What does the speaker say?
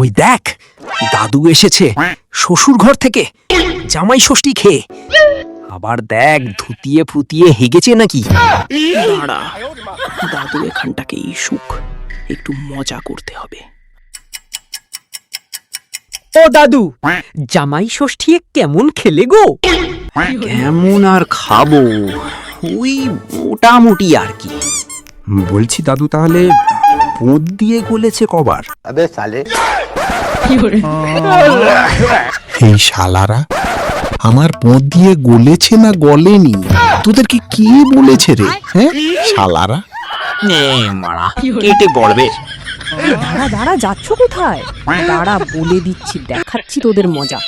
ওই দেখ, দাদু এসেছে শ্বশুর ঘর থেকে জামাই ষষ্ঠী খেয়ে। আবার দেখ ধুতিয়ে ফুতিয়ে হেগেছে নাকি। দাঁড়া, দাদু এখানটাকেই সুখ, একটু মজা করতে হবে। ও দাদু, জামাই ষষ্ঠী কেমন খেলে গো? কেমন আর খাবো, ওই মোটামুটি আর কি। বলছি দাদু, তাহলে পোঁত দিয়ে গলেছে কবার? এই শালারা আমার পোঁত দিয়ে গলেছে না গলেনি, তোদেরকে কি বলেছে রে? হ্যাঁ শালারা, মারা কেটে পড়বে। দাঁড়া দাঁড়া, যাচ্ছ কোথায়? দাঁড়া, বলে দিচ্ছি, দেখাচ্ছি তোদের মজা।